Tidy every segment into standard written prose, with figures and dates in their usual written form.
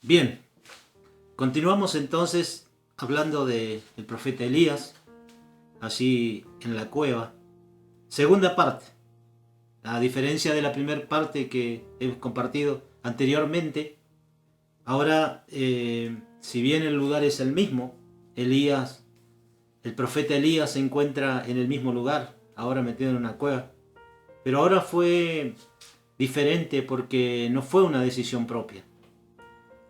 Bien, continuamos entonces hablando del profeta Elías, allí en la cueva. Segunda parte, a diferencia de la primera parte que hemos compartido anteriormente, ahora, si bien el lugar es el mismo, el profeta Elías se encuentra en el mismo lugar, ahora metido en una cueva, pero ahora fue diferente porque no fue una decisión propia.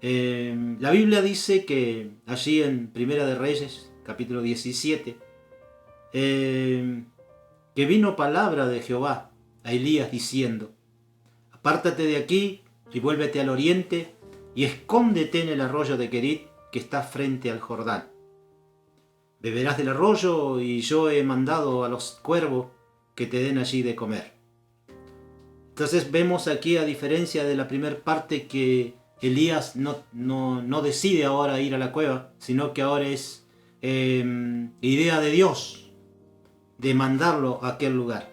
La Biblia dice que allí en Primera de Reyes, capítulo 17, que vino palabra de Jehová a Elías diciendo: apártate de aquí y vuélvete al oriente y escóndete en el arroyo de Querit que está frente al Jordán. Beberás del arroyo y yo he mandado a los cuervos que te den allí de comer. Entonces vemos aquí, a diferencia de la primera parte, que Elías no decide ahora ir a la cueva, sino que ahora es idea de Dios de mandarlo a aquel lugar.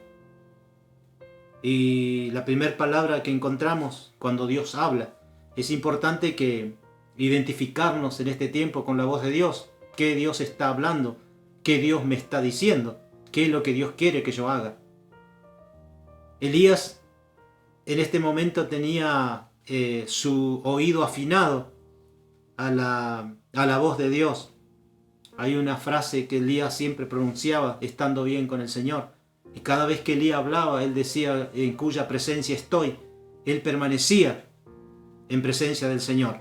Y la primera palabra que encontramos cuando Dios habla, es importante que identificarnos en este tiempo con la voz de Dios. ¿Qué Dios está hablando? ¿Qué Dios me está diciendo? ¿Qué es lo que Dios quiere que yo haga? Elías en este momento tenía su oído afinado a la voz de Dios. Hay una frase que Elías siempre pronunciaba estando bien con el Señor. Y cada vez que Elías hablaba, él decía: en cuya presencia estoy. Él permanecía en presencia del Señor.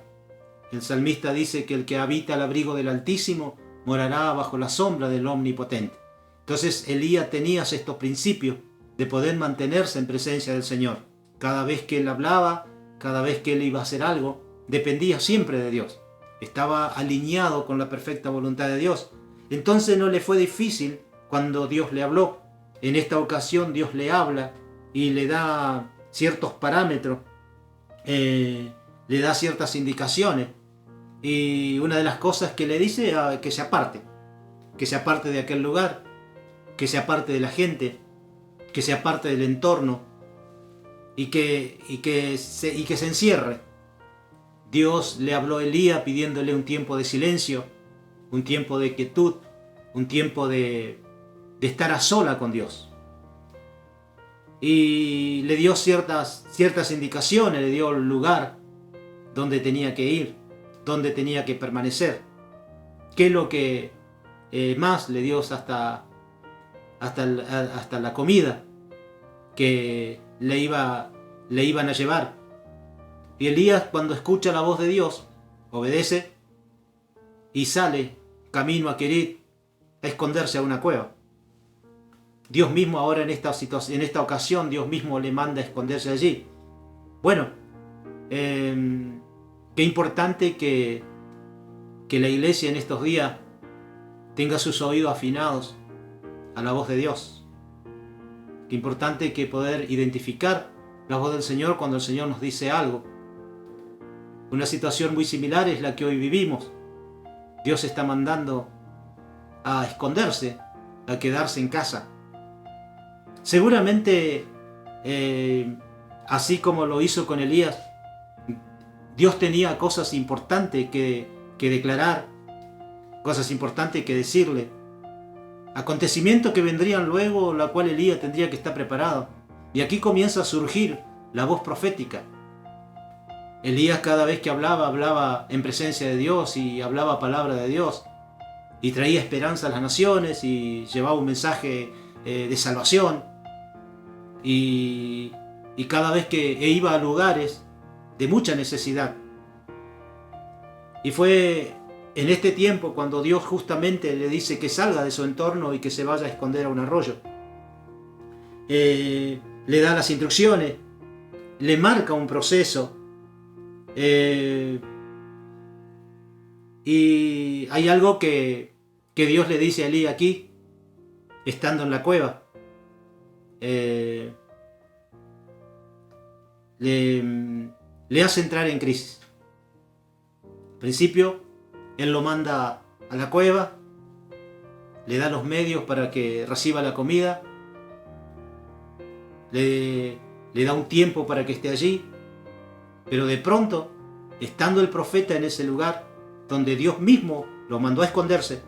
El salmista dice que el que habita al abrigo del Altísimo morará bajo la sombra del Omnipotente. Entonces Elías tenía estos principios de poder mantenerse en presencia del Señor. Cada vez que él hablaba, cada vez que él iba a hacer algo, dependía siempre de Dios. Estaba alineado con la perfecta voluntad de Dios. Entonces no le fue difícil cuando Dios le habló. En esta ocasión Dios le habla y le da ciertos parámetros, le da ciertas indicaciones. Y una de las cosas que le dice es que se aparte de aquel lugar, que se aparte de la gente, que se aparte del entorno y que se encierre. Dios le habló a Elías pidiéndole un tiempo de silencio, un tiempo de quietud, un tiempo de estar a sola con Dios. Y le dio ciertas indicaciones, le dio el lugar donde tenía que ir, donde tenía que permanecer. ¿Qué es lo que más le dio hasta la comida que le iban a llevar? Y Elías, cuando escucha la voz de Dios, obedece y sale camino a Querit a esconderse a una cueva. Dios mismo ahora en esta ocasión, Dios mismo le manda a esconderse allí. Bueno, qué importante que la iglesia en estos días tenga sus oídos afinados a la voz de Dios. Qué importante que poder identificar la voz del Señor cuando el Señor nos dice algo. Una situación muy similar es la que hoy vivimos. Dios está mandando a esconderse, a quedarse en casa. Seguramente, así como lo hizo con Elías, Dios tenía cosas importantes que declarar, cosas importantes que decirle, acontecimientos que vendrían luego, la cual Elías tendría que estar preparado. Y aquí comienza a surgir la voz profética. Elías, cada vez que hablaba en presencia de Dios y hablaba palabra de Dios y traía esperanza a las naciones y llevaba un mensaje de salvación. Y cada vez que iba a lugares de mucha necesidad. Y fue en este tiempo cuando Dios justamente le dice que salga de su entorno y que se vaya a esconder a un arroyo. Le da las instrucciones, le marca un proceso. Y hay algo que Dios le dice a Elías aquí, estando en la cueva. Le hace entrar en crisis. Al principio, él lo manda a la cueva, le da los medios para que reciba la comida, le da un tiempo para que esté allí, pero de pronto estando el profeta en ese lugar donde Dios mismo lo mandó a esconderse,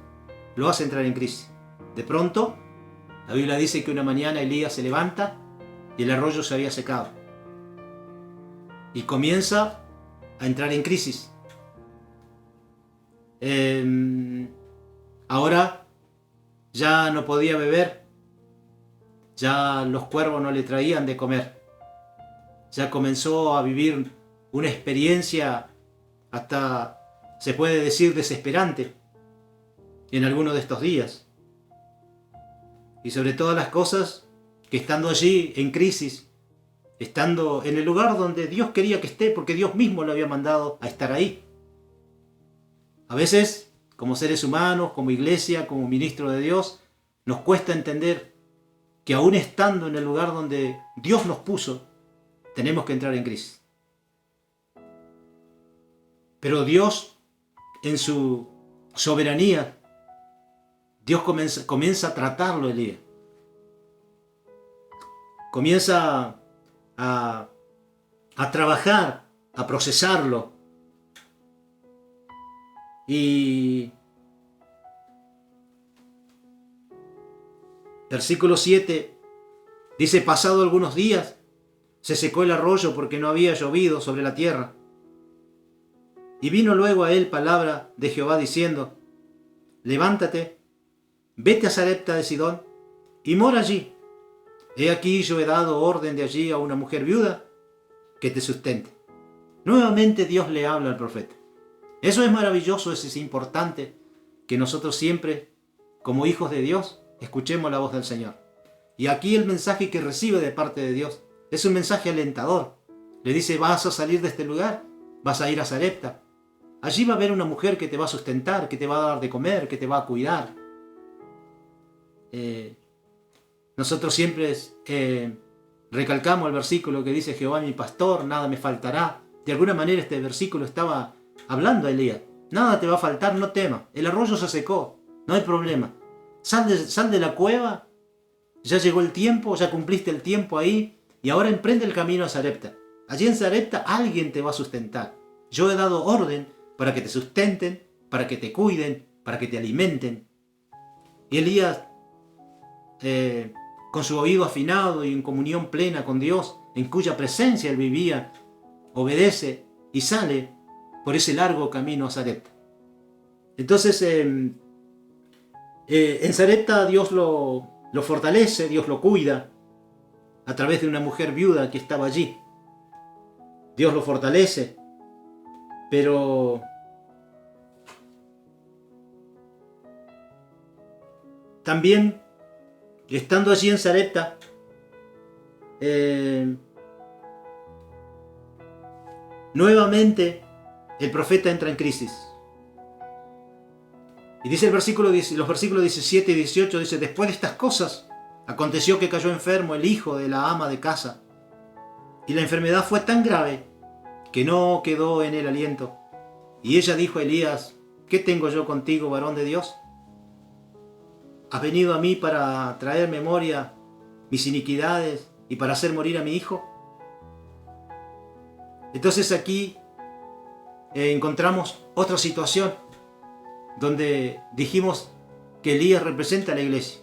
lo hace entrar en crisis. De pronto, la Biblia dice que una mañana Elías se levanta y el arroyo se había secado. Y comienza a entrar en crisis. Ahora ya no podía beber, ya los cuervos no le traían de comer. Ya comenzó a vivir una experiencia hasta, se puede decir, desesperante en alguno de estos días. Y sobre todas las cosas, que estando allí en crisis, estando en el lugar donde Dios quería que esté, porque Dios mismo lo había mandado a estar ahí. A veces, como seres humanos, como iglesia, como ministro de Dios, nos cuesta entender que aún estando en el lugar donde Dios nos puso, tenemos que entrar en crisis. Pero Dios, en su soberanía, Dios comienza a tratarlo a Elías. Comienza a trabajar, a procesarlo. Y versículo 7 dice: pasado algunos días, se secó el arroyo porque no había llovido sobre la tierra. Y vino luego a él palabra de Jehová diciendo: levántate, vete a Sarepta de Sidón y mora allí. He aquí yo he dado orden de allí a una mujer viuda que te sustente. Nuevamente Dios le habla al profeta. Eso es maravilloso, eso es importante, que nosotros siempre, como hijos de Dios, escuchemos la voz del Señor. Y aquí el mensaje que recibe de parte de Dios es un mensaje alentador. Le dice: vas a salir de este lugar, vas a ir a Sarepta. Allí va a haber una mujer que te va a sustentar, que te va a dar de comer, que te va a cuidar. Nosotros siempre recalcamos el versículo que dice: Jehová es mi pastor, nada me faltará. De alguna manera este versículo estaba hablando a Elías. Nada te va a faltar, no temas. El arroyo se secó, no hay problema. Sal de la cueva, ya llegó el tiempo, ya cumpliste el tiempo ahí, y ahora emprende el camino a Sarepta. Allí en Sarepta alguien te va a sustentar. Yo he dado orden para que te sustenten, para que te cuiden, para que te alimenten. Y Elías, con su oído afinado y en comunión plena con Dios, en cuya presencia él vivía, obedece y sale por ese largo camino a Sarepta. Entonces, en Sarepta Dios lo fortalece, Dios lo cuida, a través de una mujer viuda que estaba allí. Dios lo fortalece, pero también, estando allí en Sarepta, nuevamente el profeta entra en crisis. Y dice los versículos 17 y 18, dice: después de estas cosas, aconteció que cayó enfermo el hijo de la ama de casa, y la enfermedad fue tan grave que no quedó en él aliento. Y ella dijo a Elías: ¿qué tengo yo contigo, varón de Dios? ¿Has venido a mí para traer memoria mis iniquidades y para hacer morir a mi hijo? Entonces aquí encontramos otra situación donde dijimos que Elías representa a la iglesia.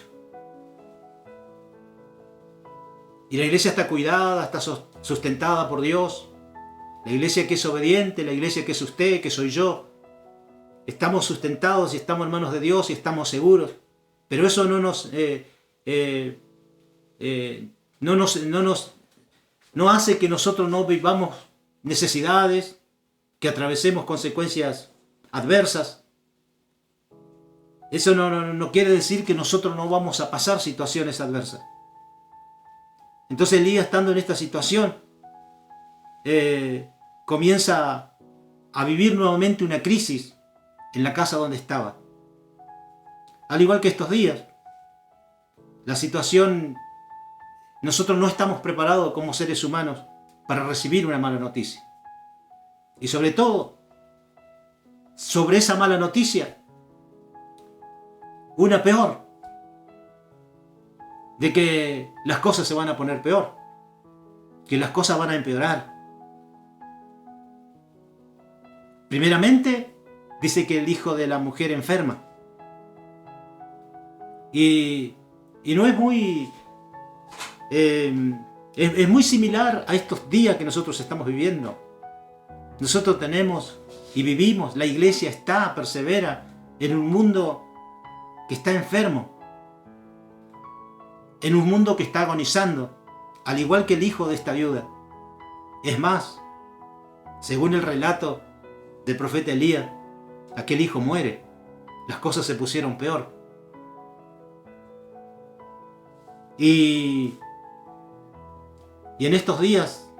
Y la iglesia está cuidada, está sustentada por Dios. La iglesia que es obediente, la iglesia que es usted, que soy yo. Estamos sustentados y estamos en manos de Dios y estamos seguros. Pero eso no hace que nosotros no vivamos necesidades, que atravesemos consecuencias adversas. Eso no quiere decir que nosotros no vamos a pasar situaciones adversas. Entonces Elías, estando en esta situación, comienza a vivir nuevamente una crisis en la casa donde estaba. Al igual que estos días, la situación, nosotros no estamos preparados como seres humanos para recibir una mala noticia. Y sobre todo, sobre esa mala noticia, una peor, de que las cosas se van a poner peor, que las cosas van a empeorar. Primeramente, dice que el hijo de la mujer enferma. Y no es muy... es muy similar a estos días que nosotros estamos viviendo. Nosotros tenemos y vivimos, la iglesia está, persevera en un mundo que está enfermo, en un mundo que está agonizando, al igual que el hijo de esta viuda. Es más, según el relato del profeta Elías, aquel hijo muere, las cosas se pusieron peor. Y en estos días,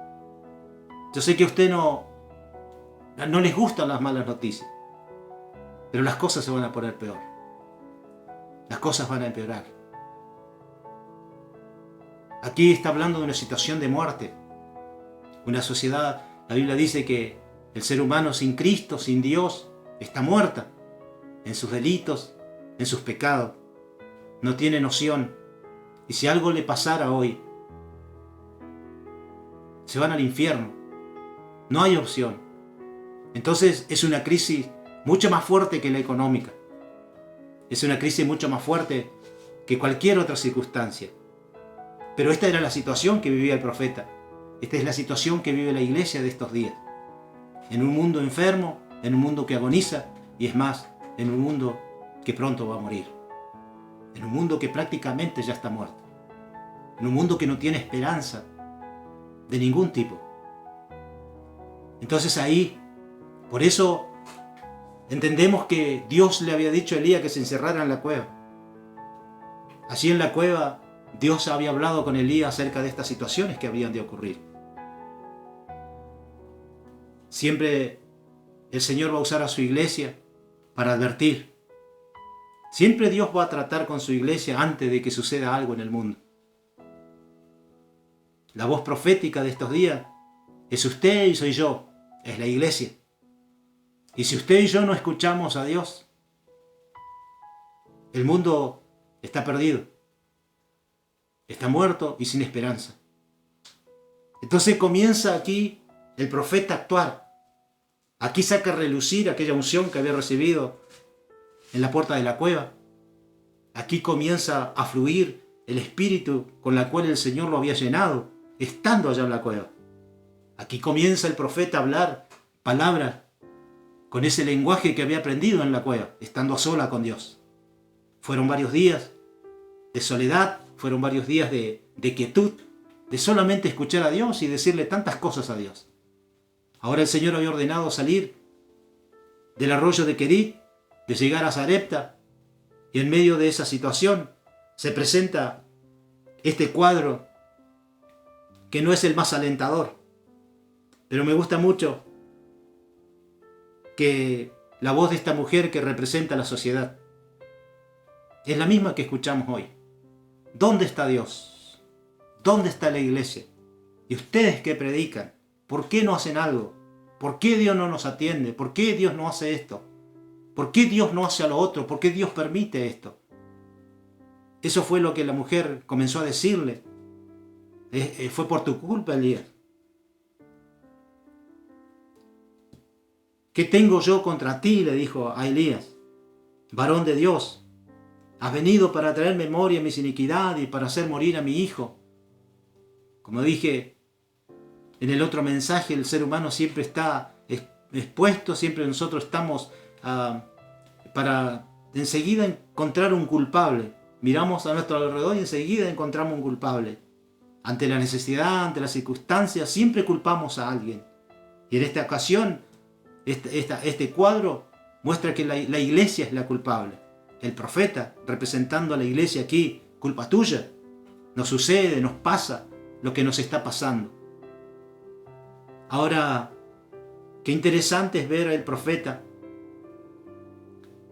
yo sé que a usted no les gustan las malas noticias, pero las cosas se van a poner peor. Las cosas van a empeorar. Aquí está hablando de una situación de muerte. Una sociedad, la Biblia dice que el ser humano sin Cristo, sin Dios, está muerta en sus delitos, en sus pecados. No tiene noción. Y si algo le pasara hoy, se van al infierno. No hay opción. Entonces es una crisis mucho más fuerte que la económica. Es una crisis mucho más fuerte que cualquier otra circunstancia. Pero esta era la situación que vivía el profeta. Esta es la situación que vive la iglesia de estos días. En un mundo enfermo, en un mundo que agoniza, y es más, en un mundo que pronto va a morir. En un mundo que prácticamente ya está muerto. En un mundo que no tiene esperanza de ningún tipo. Entonces ahí, por eso entendemos que Dios le había dicho a Elías que se encerrara en la cueva. Allí en la cueva, Dios había hablado con Elías acerca de estas situaciones que habían de ocurrir. Siempre el Señor va a usar a su iglesia para advertir. Siempre Dios va a tratar con su iglesia antes de que suceda algo en el mundo. La voz profética de estos días es usted y soy yo, es la iglesia. Y si usted y yo no escuchamos a Dios, el mundo está perdido, está muerto y sin esperanza. Entonces comienza aquí el profeta a actuar. Aquí saca a relucir aquella unción que había recibido en la puerta de la cueva. Aquí comienza a fluir el espíritu con la cual el Señor lo había llenado, estando allá en la cueva. Aquí comienza el profeta a hablar palabras con ese lenguaje que había aprendido en la cueva, estando a sola con Dios. Fueron varios días de soledad, fueron varios días de quietud, de solamente escuchar a Dios y decirle tantas cosas a Dios. Ahora el Señor había ordenado salir del arroyo de Querit, de llegar a Sarepta, y en medio de esa situación se presenta este cuadro que no es el más alentador, pero me gusta mucho que la voz de esta mujer que representa a la sociedad es la misma que escuchamos hoy. ¿Dónde está Dios? ¿Dónde está la iglesia? ¿Y ustedes qué predican? ¿Por qué no hacen algo? ¿Por qué Dios no nos atiende? ¿Por qué Dios no hace esto? ¿Por qué Dios no hace a lo otro? ¿Por qué Dios permite esto? Eso fue lo que la mujer comenzó a decirle. Fue por tu culpa, Elías. ¿Qué tengo yo contra ti?, le dijo a Elías. Varón de Dios, has venido para traer memoria a mis iniquidades y para hacer morir a mi hijo. Como dije en el otro mensaje, el ser humano siempre está expuesto, siempre nosotros estamos para enseguida encontrar un culpable. Miramos a nuestro alrededor y enseguida encontramos un culpable. Ante la necesidad, ante las circunstancias, siempre culpamos a alguien. Y en esta ocasión, este cuadro muestra que la iglesia es la culpable. El profeta, representando a la iglesia aquí, culpa tuya. Nos sucede, nos pasa lo que nos está pasando. Ahora, qué interesante es ver al profeta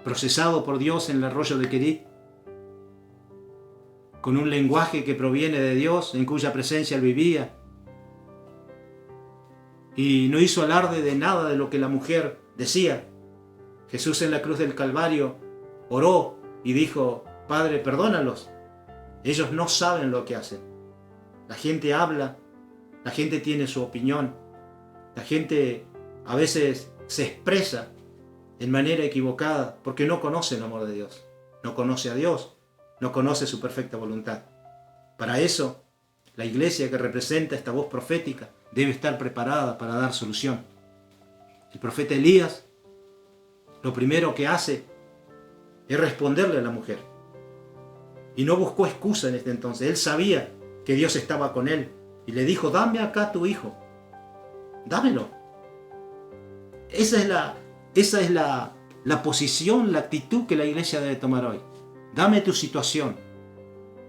procesado por Dios en el arroyo de Querit, con un lenguaje que proviene de Dios, en cuya presencia él vivía. Y no hizo alarde de nada de lo que la mujer decía. Jesús en la cruz del Calvario oró y dijo: Padre, perdónalos. Ellos no saben lo que hacen. La gente habla, la gente tiene su opinión, la gente a veces se expresa en manera equivocada porque no conoce el amor de Dios, no conoce a Dios, no conoce su perfecta voluntad. Para eso, la iglesia que representa esta voz profética debe estar preparada para dar solución. El profeta Elías, lo primero que hace es responderle a la mujer. Y no buscó excusa en este entonces. Él sabía que Dios estaba con él y le dijo: dame acá tu hijo, dámelo. Esa es la posición, la actitud que la iglesia debe tomar hoy. Dame tu situación,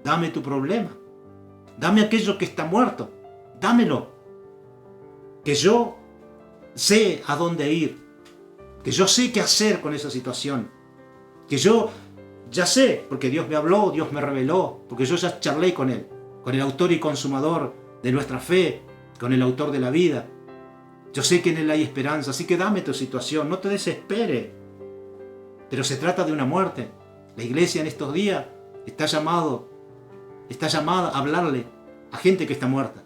dame tu problema, dame aquello que está muerto, dámelo. Que yo sé a dónde ir, que yo sé qué hacer con esa situación, que yo ya sé, porque Dios me habló, Dios me reveló, porque yo ya charlé con Él, con el autor y consumador de nuestra fe, con el autor de la vida. Yo sé que en Él hay esperanza, así que dame tu situación, no te desesperes. Pero se trata de una muerte. La iglesia en estos días está llamada a hablarle a gente que está muerta,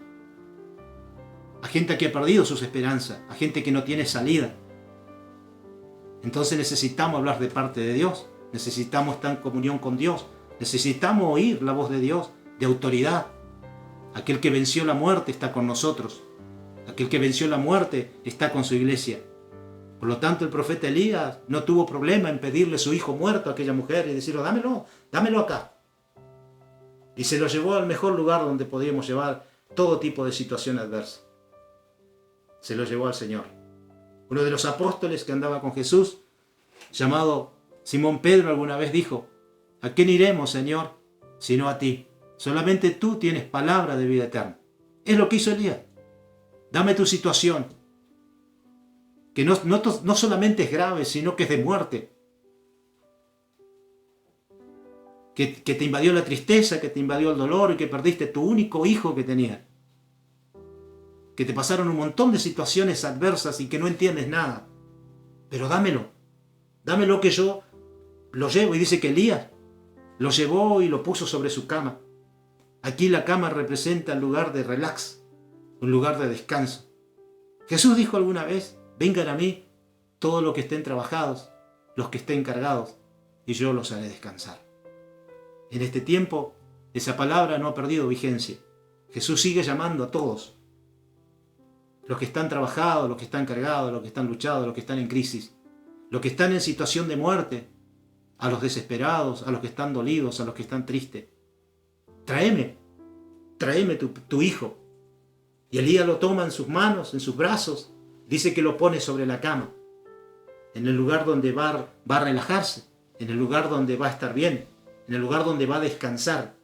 a gente que ha perdido sus esperanzas, a gente que no tiene salida. Entonces necesitamos hablar de parte de Dios, necesitamos estar en comunión con Dios, necesitamos oír la voz de Dios, de autoridad. Aquel que venció la muerte está con nosotros, aquel que venció la muerte está con su iglesia. Por lo tanto, el profeta Elías no tuvo problema en pedirle su hijo muerto a aquella mujer y decirle: dámelo acá. Y se lo llevó al mejor lugar donde podíamos llevar todo tipo de situación adversa. Se lo llevó al Señor. Uno de los apóstoles que andaba con Jesús, llamado Simón Pedro, alguna vez dijo: ¿a quién iremos, Señor, sino a ti? Solamente tú tienes palabra de vida eterna. Es lo que hizo Elías. Dame tu situación, que no solamente es grave, sino que es de muerte. Que te invadió la tristeza, que te invadió el dolor y que perdiste tu único hijo que tenías. Que te pasaron un montón de situaciones adversas y que no entiendes nada. Pero dámelo que yo lo llevo. Y dice que Elías lo llevó y lo puso sobre su cama. Aquí la cama representa el lugar de relax, un lugar de descanso. Jesús dijo alguna vez: vengan a mí todos los que estén trabajados, los que estén cargados, y yo los haré descansar. En este tiempo, esa palabra no ha perdido vigencia. Jesús sigue llamando a todos. Los que están trabajados, los que están cargados, los que están luchados, los que están en crisis, los que están en situación de muerte, a los desesperados, a los que están dolidos, a los que están tristes. Tráeme tu hijo. Y Elías lo toma en sus manos, en sus brazos. Dice que lo pone sobre la cama, en el lugar donde va a relajarse, en el lugar donde va a estar bien, en el lugar donde va a descansar.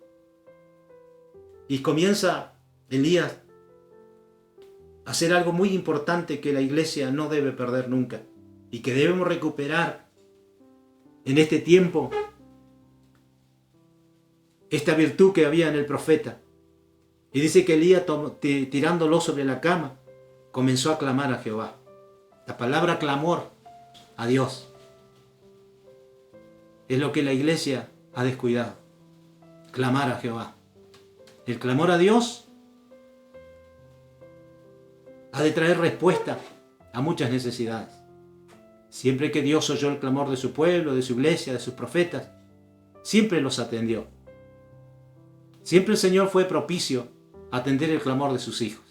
Y comienza Elías a hacer algo muy importante que la iglesia no debe perder nunca y que debemos recuperar en este tiempo, esta virtud que había en el profeta. Y dice que Elías, tirándolo sobre la cama, comenzó a clamar a Jehová. La palabra clamor a Dios es lo que la iglesia ha descuidado. Clamar a Jehová. El clamor a Dios ha de traer respuesta a muchas necesidades. Siempre que Dios oyó el clamor de su pueblo, de su iglesia, de sus profetas, siempre los atendió. Siempre el Señor fue propicio a atender el clamor de sus hijos.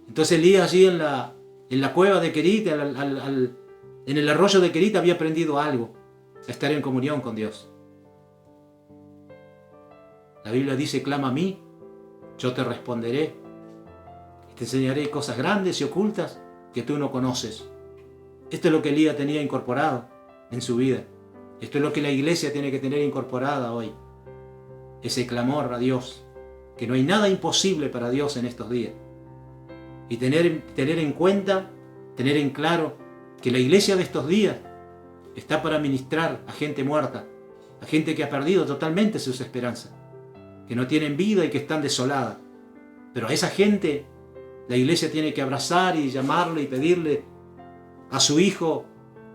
Entonces Elías allí en la cueva de Querit, en el arroyo de Querit, había aprendido algo: a estar en comunión con Dios. La Biblia dice: clama a mí, yo te responderé y te enseñaré cosas grandes y ocultas que tú no conoces. Esto es lo que Elías tenía incorporado en su vida. Esto es lo que la iglesia tiene que tener incorporada hoy. Ese clamor a Dios, que no hay nada imposible para Dios en estos días. Y tener en cuenta, tener en claro que la iglesia de estos días está para ministrar a gente muerta, a gente que ha perdido totalmente sus esperanzas, que no tienen vida y que están desoladas. Pero a esa gente la iglesia tiene que abrazar y llamarle y pedirle a su hijo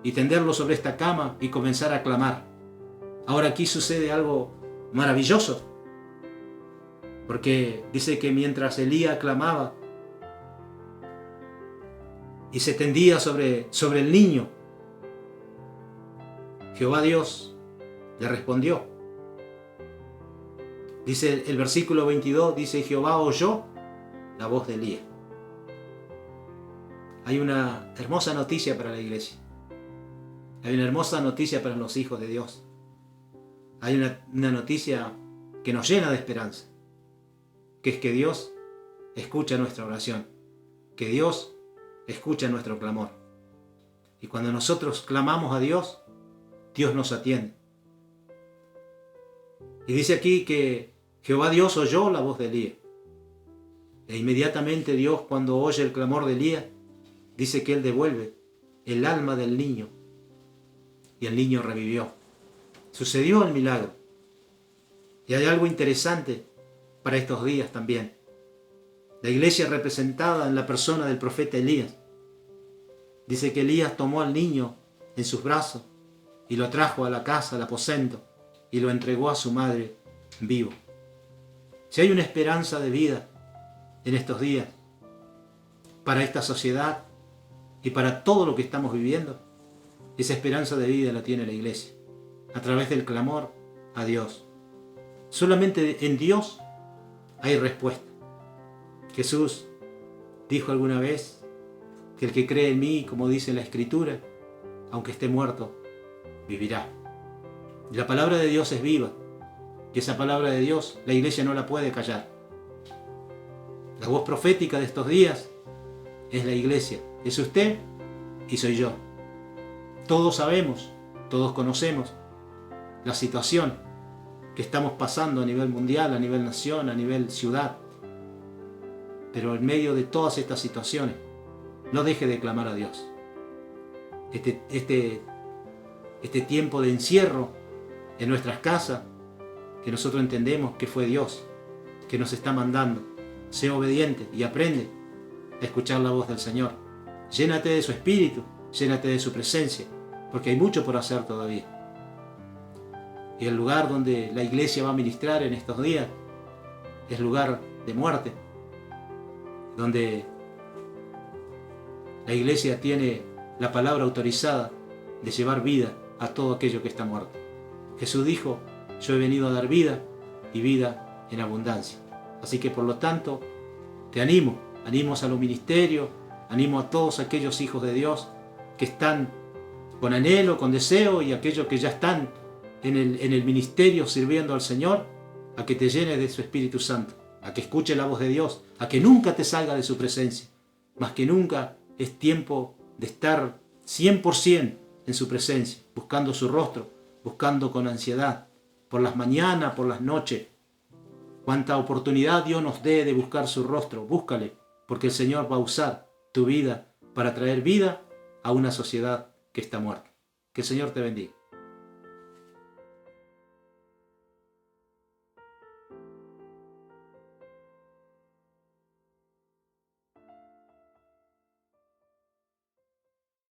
y tenderlo sobre esta cama y comenzar a clamar. Ahora aquí sucede algo maravilloso, porque dice que mientras Elías clamaba, y se tendía sobre el niño. Jehová Dios le respondió. Dice el versículo 22, dice: Jehová oyó la voz de Elías. Hay una hermosa noticia para la iglesia. Hay una hermosa noticia para los hijos de Dios. Hay una noticia que nos llena de esperanza, que es que Dios escucha nuestra oración, que Dios escucha nuestro clamor. Y cuando nosotros clamamos a Dios, Dios nos atiende. Y dice aquí que Jehová Dios oyó la voz de Elías. E inmediatamente Dios, cuando oye el clamor de Elías, dice que Él devuelve el alma del niño. Y el niño revivió. Sucedió el milagro. Y hay algo interesante para estos días también. La iglesia representada en la persona del profeta Elías. Dice que Elías tomó al niño en sus brazos y lo trajo a la casa, al aposento, y lo entregó a su madre vivo. Si hay una esperanza de vida en estos días, para esta sociedad y para todo lo que estamos viviendo, esa esperanza de vida la tiene la iglesia, a través del clamor a Dios. Solamente en Dios hay respuesta. Jesús dijo alguna vez que el que cree en mí, como dice la Escritura, aunque esté muerto, vivirá. Y la palabra de Dios es viva, y esa palabra de Dios la iglesia no la puede callar. La voz profética de estos días es la iglesia, es usted y soy yo. Todos sabemos, todos conocemos la situación que estamos pasando a nivel mundial, a nivel nación, a nivel ciudad. Pero en medio de todas estas situaciones, no deje de clamar a Dios. Este tiempo de encierro en nuestras casas, que nosotros entendemos que fue Dios que nos está mandando. Sé obediente y aprende a escuchar la voz del Señor. Llénate de su espíritu, llénate de su presencia, porque hay mucho por hacer todavía. Y el lugar donde la iglesia va a ministrar en estos días es lugar de muerte, donde la iglesia tiene la palabra autorizada de llevar vida a todo aquello que está muerto. Jesús dijo: yo he venido a dar vida y vida en abundancia. Así que por lo tanto te animo a los ministerios, animo a todos aquellos hijos de Dios que están con anhelo, con deseo, y aquellos que ya están en el ministerio sirviendo al Señor, a que te llenes de su Espíritu Santo, a que escuche la voz de Dios, a que nunca te salga de su presencia. Más que nunca es tiempo de estar 100% en su presencia, buscando su rostro, buscando con ansiedad, por las mañanas, por las noches. Cuánta oportunidad Dios nos dé de buscar su rostro, búscale, porque el Señor va a usar tu vida para traer vida a una sociedad que está muerta. Que el Señor te bendiga.